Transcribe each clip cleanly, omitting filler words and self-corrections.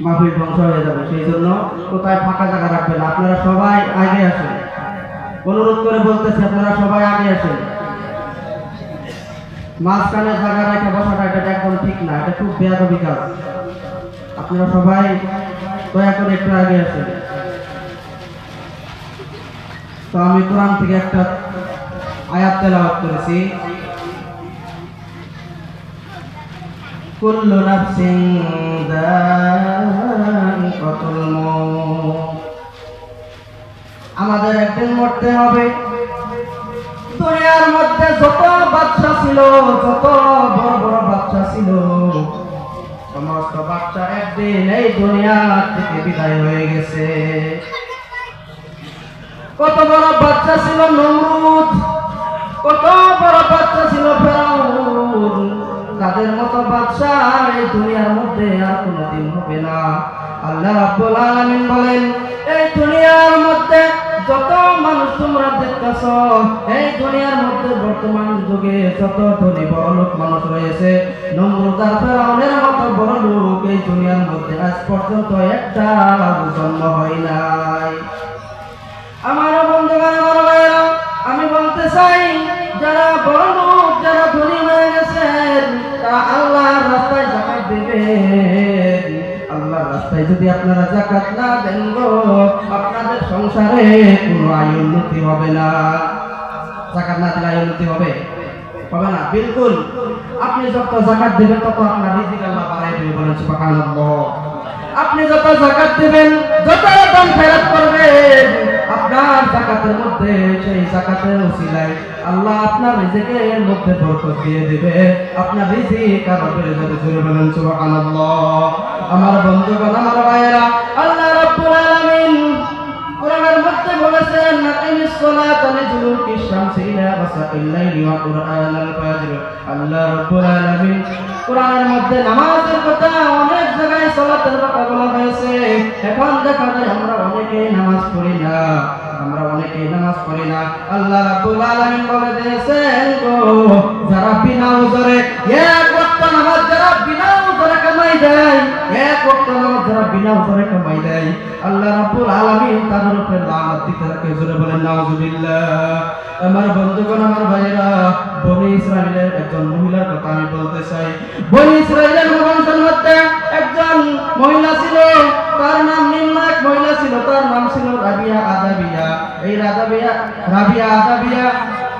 মাহফিল ধ্বংস হয়ে যাবে। সেই জন্য কোথায় ফাঁকা জায়গা রাখবেন, আপনারা সবাই আগে আসেন। অনুরোধ করে বলতেছি, আপনারা সবাই আগে আসেন। মাঝখানে জায়গা রেখে বসাটা এটা একদম ঠিক না, এটা খুব বেয়াদবি কাজ। আপনারা সবাই দয়া করে একটু আগে আসেন। তো আমি কোরআন থেকে একটা আয়াত তেলাওয়াত করেছি। কুল্লু নাফসিন যায়িকাতুল মউত, আমাদের একদিন মরতে হবে। দুনিয়ার মধ্যে যত বাচ্চা ছিল, যত বড় বড় বাচ্চা ছিল, সমস্ত বাচ্চা একদিন এই দুনিয়া থেকে বিদায় হয়ে গেছে। কত বড় বাচ্চা ছিল নমরুদ, কত বড় বাচ্চা ছিল ফেরাউন, তাদের মতো বাচ্চা এই দুনিয়ার মধ্যে আর কোনোদিন হবে না। আল্লাহ রাব্বুল আলামিন বলেন, এই দুনিয়ার মধ্যে যত মানুষ তোমরা দেখতেছ, এই দুনিয়ার মধ্যে বর্তমান যুগে যত ধনী বড় লোক মানুষ রয়েছে, নমরুদ আর ফেরাউনের মতো বড় লোক এই দুনিয়ার মধ্যে আজ পর্যন্ত একটা জন্ম হয় নাই। আমার বন্ধুগণ, আমার ভাইরা, আমি বলতে চাই, যারা বড় লোক, যারা ধনী হয়ে গেছেন, তারা আল্লাহর রাস্তায় যাকাত দিবেন। আল্লাহর রাস্তায় যদি আপনারা যাকাত না দেন গো, আপনাদের সংসারে কোনো আয় উন্নতি হবে না। যাকাত না দিলে আয় উন্নতি হবে হবে না, বিলকুল। আপনি যত যাকাত দিবেন তত আপনার রিজিক আল্লাহ বাড়ায় দিবে, বলেন সুবহানাল্লাহ। আপনি যত যাকাত দিবেন, যত দান খয়রাত করবেন, আপনার যাকাতের মধ্যে, সেই যাকাতের ওসিলায় আল্লাহ আপনার রিজিকের মধ্যে বরকত দিয়ে দিবে, আপনার রিজিক আরো বেড়ে যাবে। জোরে বলেন সুবহানাল্লাহ। আমার বন্ধুগণ, আমার ভাইয়েরা, আল্লাহ রাব্বুল আলামিন কোরআনের মধ্যে বলেছেন, আকিমিস সালাতা লিদুলুকিশ শামসি ইলা গাসাকিল লাইলি ওয়া কুরআনাল ফাজর। আল্লাহ রাব্বুল আলামিন কোরআনের মধ্যে নামাজের কথা অনেক জায়গায় সালাতের কথা বলা হয়েছে। এখন দেখা যায় আমরা অনেকেই নামাজ পড়ি না, আমরা অনেকেই নামাজ পড়ি না। আল্লাহ রাব্বুল আলামিন বলে দিয়েছেন গো, যারা বিনা উযরে এক ওয়াক্ত নামাজ, যারা বিনা উযরে কামাই দেয়, এক ওয়াক্ত নামাজ যারা বিনা উযরে কামাই দেয়, আল্লাহ রাব্বুল আলামিন তাদের উপরে লানত দিতে থাকে। জোরে বলেন নাউযুবিল্লাহ। আমার বন্ধুগণ, আমার ভাইয়েরা, বনি ইসরাইলের একজন মহিলার কথা আমি বলতে চাই। বনি ইসরাইলের বংশের মধ্যে একজন মহিলা ছিল, তার নাম নির্ণায়ক মহিলা ছিল, তার নাম ছিল রাবিয়া আদাবিয়া। এই রাবিয়া আদাবিয়া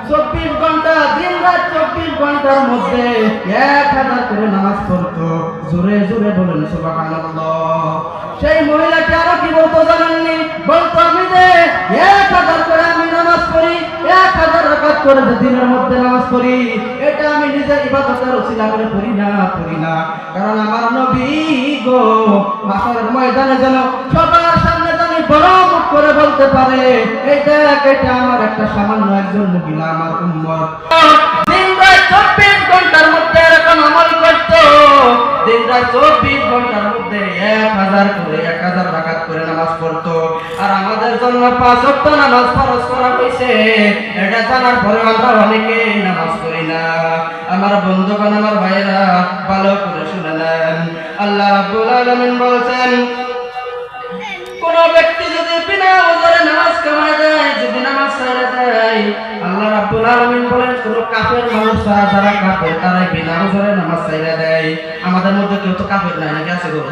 24 ঘন্টা, দিন রাত 24 ঘন্টার মধ্যে 1000 করে নামাজ পড়তো। জোরে জোরে বলেন সুবহানাল্লাহ। সেই মহিলাটি আরো কি বলতো জানেননি? বলতো, আমি যে 1000 করে আমি নামাজ পড়ি, 1000 রাকাত করে দিনের মধ্যে নামাজ পড়ি, এটা আমি নিজের ইবাদতের ওসিলা করে পড়ি না, কারণ আমার নবী গো মাশারের ময়দানে যেন সবার সামনে জানি বড় মুখ করে বলতে পারে, এই দেখ, এটা আমার একটা সামান্য একজন মহিলা, আমার উম্মত। দিন রাত 24 ঘন্টার মধ্যে এরকম আমল করতো, দিন রাত 24 ঘন্টার মধ্যে 1000 রাকাত করে নামাজ পড়তো। আর আমাদের জন্য 5 ওয়াক্ত নামাজ ফরজ করা হয়েছে, এটা জানার পরে আমরা অনেকে নামাজ পড়ি না। আমার বন্ধুগণ, আমার ভাইরা, ভালো করে শুনে নেন। আল্লাহ রাব্বুল আলামিন বলছেন, কোন ব্যক্তি যদি বিনা ওযরে নামাজ কামাই দেয়, যদি নামাজ ছেড়ে দেয়, আল্লাহ রাব্বুল আলামিন বলেন, কোন কাফের মানুষ, যারা কাফের, তারা বিনা ওযরে নামাজ ছেড়ে দেয়। আমাদের মধ্যে কেউ তো কাফের নাই, নাকি আছে গো?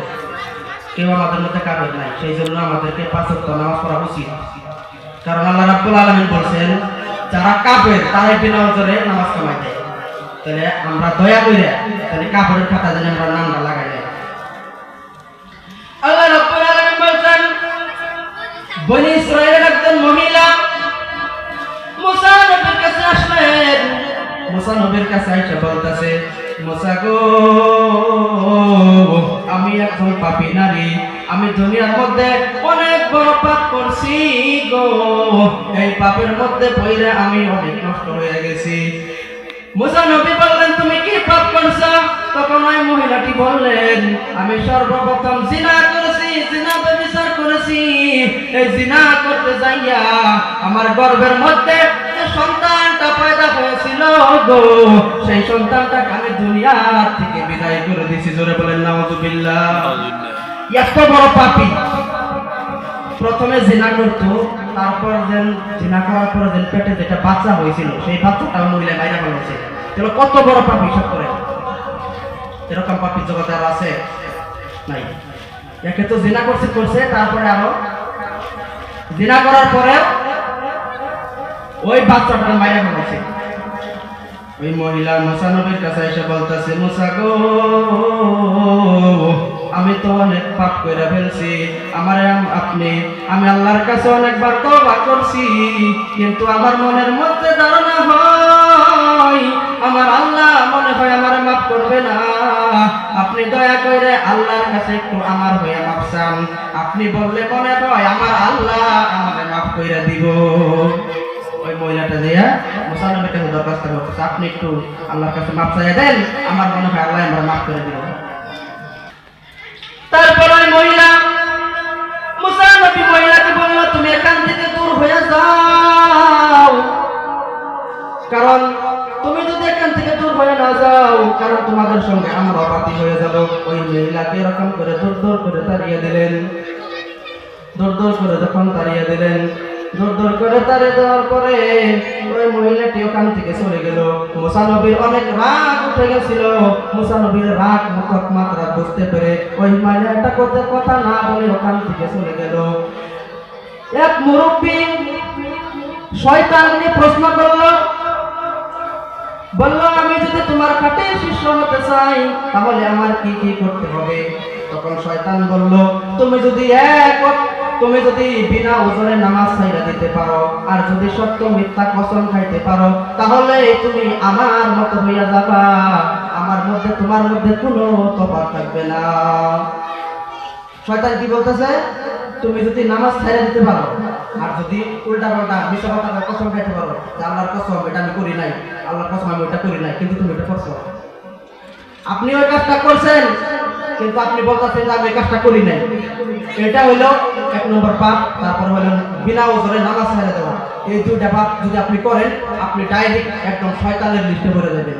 কেউ আমাদের মধ্যে কাফের নাই। সেই জন্য আমাদেরকে 5 ওয়াক্ত নামাজ পড়া উচিত, কারণ আল্লাহ রাব্বুল আলামিন বলেন, যারা কাফের তারা বিনা ওযরে নামাজ কামাই দেয়। তাহলে আমরা দয়া করে তাহলে কাফেরের খাতা যেন আমরা নামটা লাগাই দেয়। আল্লাহ রাব্বুল আলামিন বলেন, বনি ইসরাইলের একজন মহিলা মুসা নবীর কাছে আসলেন। মুসা নবীর কাছে এসে বলতেছে, মুসা গো, আমি একজন পাপী নারী, আমি দুনিয়ার মধ্যে অনেক বড় পাপ করছি গো, এই পাপের মধ্যে পড়ে আমি অনেক নষ্ট হয়ে গেছি। মুসা নবী বললেন, তুমি কি পাপ করছো? তখন ওই মহিলাটি বললেন, আমি সর্বপ্রথম জিনা করেছি, জিনা ব্যভিচার করেছি। এই জিনা করতে যাইয়া আমার গর্ভের মধ্যে যে সন্তানটা পয়দা হয়েছিল গো, সেই সন্তানটাকে আমি দুনিয়া থেকে বিদায় বিদায় করে দিয়েছি। জোরে বলেন নাউযুবিল্লাহ। এত বড় পাপী, প্রথমে জিনা করতো, তারপর যেন জিনা করার পর যেন পেটে যেটা বাচ্চা হয়েছিল সেই বাচ্চাটাও মহিলা বাইরে ফেলেছে। তাহলে কত বড় পাপী সব করে। এরকম পাপী জগতে আর আছে নাই। একে তো জিনা করছে, তারপরে আরো জিনা করার পরে ওই বাচ্চাটা বাইরে ফেলেছে। ওই মহিলা মুসা নবীর কাছে এসে বলতেছে, মুসা গো, আমি তো অনেক পাপ করে ফেলছি, আমি আল্লাহর কাছে অনেকবার তওবা করছি, কিন্তু আমার মনের মধ্যে ধারণা হয় আমার আল্লাহ মনে হয় আমার মাফ করবে না। আপনি দয়া করে আল্লাহর কাছে একটু আমার হয়ে মাফ চান, আপনি বললে মনে হয় আমার আল্লাহ আমাকে মাফ করে দিব। ওই মহিলাটা দিয়া মুসা নবীর কাছে দরখাস্ত করতেছে, আপনি একটু আল্লাহর কাছে মাফ চাইয়া দেন, আমার মনে হয় আল্লাহ আমার মাফ করে দিব। তারপর ওই মহিলা মুসা নবী মহিলাকে বলল, তুমি এখান থেকে দূর হয়ে যাও, কারণ তুমি যদি এখান থেকে দূর হয়ে না যাও, কারণ তোমাদের সঙ্গে আমরা বাতি হয়ে যাব। ওই মহিলাকে এরকম করে দূর দূর করে তাড়িয়ে দিলেন। দূর দূর করে যখন তাড়িয়ে দিলেন, দূর দূর করে তাড়িয়ে দেওয়ার পরে ওই মহিলাটি ওখান থেকে চলে গেল। মুসা নবীর অনেক রাগ উঠে গেছিল। মুসা নবীর রাগ মুখত মাত্রা বুঝতে পেরে ওই মহিলাটা কথা না বলে ওখান থেকে চলে গেল। এক মুরব্বী শয়তানকে প্রশ্ন করলো, বলল, আমি যদি তোমার খাটে শিষ্য হতে চাই তাহলে আমার কি কি করতে হবে? তখন শয়তান বলল, তুমি যদি বিনা ওজনে নামাজ ছাইরা দিতে পারো, আর যদি সত্য মিথ্যা কসম খাইতে পারো, তাহলে তুমি আমার মতো হইয়া যাবা, আমার মধ্যে তোমার মধ্যে কোনো তফাৎ থাকবে না। শয়তান কি বলতেছে? তুমি যদি নামাজ ছাইরা দিতে পারো, আর যদি উল্টা পাল্টা মিথ্যা কথা কসম খাইতে পারো, যে আল্লাহর কসম এটা আমি করি নাই, আল্লাহর কসম আমি ওটা করি নাই, কিন্তু তুমি এটা করছো, আপনি ওই কাজটা করছেন কিন্তু আপনি বলতেছেন যে আমি এই কাজটা করি নাই, এটা হইলো 1 নম্বর পাপ। তারপর হইলো বিনা ওজনে নামাজ ছেড়ে দেওয়া। এই দুইটা পাপ যদি আপনি করেন, আপনি ডাইরেক্ট একদম শয়তানের লিস্টে পড়ে যাবেন।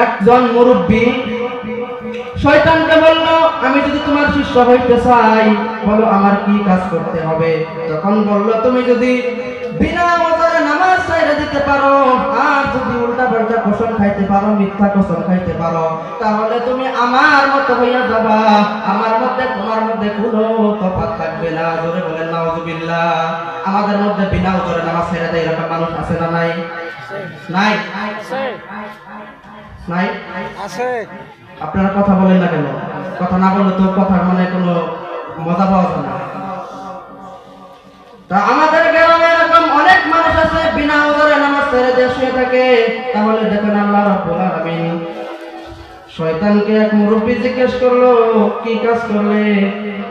একজন মুরব্বী শয়তানকে বলল, আমি যদি তোমার শিষ্য হইতে চাই, বলো আমার কি কাজ করতে হবে? তখন বলল, তুমি যদি বিনা ওজনে নামাজ ছেড়ে দিতে পারো, আর যদি উল্টা পাল্টা কসম খাইতে পারো, মিথ্যা কসম খাইতে পারো, তাহলে তুমি আমার মতো হইয়া যাবা, আমার মধ্যে তোমার মধ্যে কোনো তফাৎ থাকবে না। জোরে বলেন নাউযুবিল্লাহ। আমাদের মধ্যে বিনা ওজনে নামাজ ছেড়ে দেয় এরকম মানুষ আছে না নাই? নাই নাই আছে। আপনারা কথা বলেন না কেন? কথা না বললে তো কথার মানে কোনো মজা পাওয়া যায় না। তা আমাদের গ্রামে এরকম অনেক মানুষ আছে বিনা ওজনে নামাজ ছেড়ে দিয়ে শুয়ে থাকে। তাহলে দেখেন আল্লাহ রাব্বুল আলামিন শয়তানকে এক মুরব্বী জিজ্ঞেস করলো, কি কাজ করলে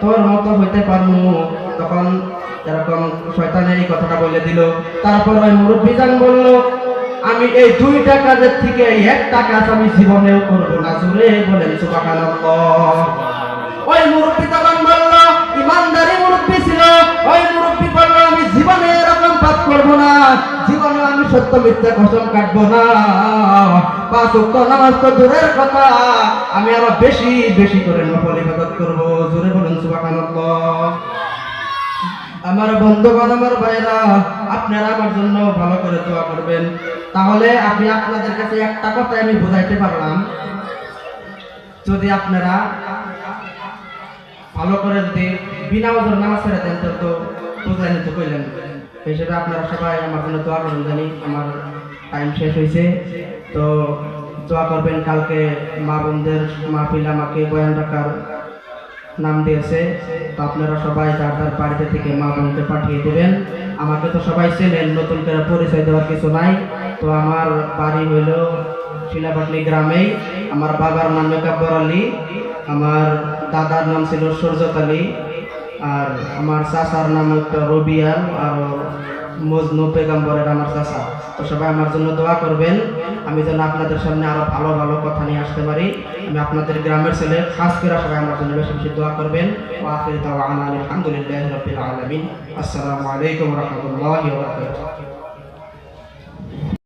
তোর মতো হইতে পারবো? তখন এরকম শয়তানের এই কথাটা বলে দিল। তারপর ওই মুরব্বী জান বলল, আমি এই 2টা কাজের থেকে একটা কাজ আমি জীবনেও করবো না। জোরে বলেন সুবহানাল্লাহ। ওই মুরব্বী তখন বলল, ইমানদারি মুরব্বী ছিল, ওই মুরব্বী বলল, আমি জীবনে এরকম পাপ করবো না, জীবনে আমি সত্য মিথ্যা কসম কাটবো না, 5 ওয়াক্ত নামাজ তো দূরের কথা, আমি আরো বেশি বেশি করে নফল ইবাদত করবো। জোরে বলেন সুবহানাল্লাহ। আমার বন্ধুগণ, আমার ভাইরা, আপনারা আমার জন্য ভালো করে দোয়া করবেন। তাহলে আমি আপনাদের কাছে একটা কথা আমি বুঝাইতে পারলাম, যদি আপনারা ভালো করে যদি বিনা ওজনে নামাজ ছেড়ে দেন তো বুঝলেন তো কইলেন। সেই হিসেবে আপনারা সবাই আমার জন্য দোয়া করবেন। জানি আমার টাইম শেষ হয়েছে, তো দোয়া করবেন। কালকে মা বোনদের মাহফিল আমাকে বয়ান রাখার নাম দিয়েছে, তো আপনারা সবাই যার যার বাড়িতে থেকে মা বোনকে পাঠিয়ে দেবেন। আমাকে তো সবাই চেনেন, নতুন করে পরিচয় দেওয়ার কিছু নাই। তো আমার বাড়ি হইল শিলাপাটনি গ্রামেই। আমার বাবার নাম মেকাব্বর আলী, আমার দাদার নাম ছিল সূর্যত আলী, আর আমার চাচার নাম একটা রবিয়াল, আর মজনু পেগম্বরের আমার চাচা। তো সবাই আমার জন্য দোয়া করবেন, আমি যেন আপনাদের সামনে আরো ভালো ভালো কথা নিয়ে আসতে পারি। আমি আপনাদের গ্রামের ছেলে, খাস করে সবাই আমার জন্য বেশি বেশি দোয়া করবেন। ওয়া আখিরু দাওয়ানা আলহামদুলিল্লাহি রাব্বিল আলামিন। আসসালামু আলাইকুম ওয়া রাহমাতুল্লাহি ওয়া বারাকাতুহু।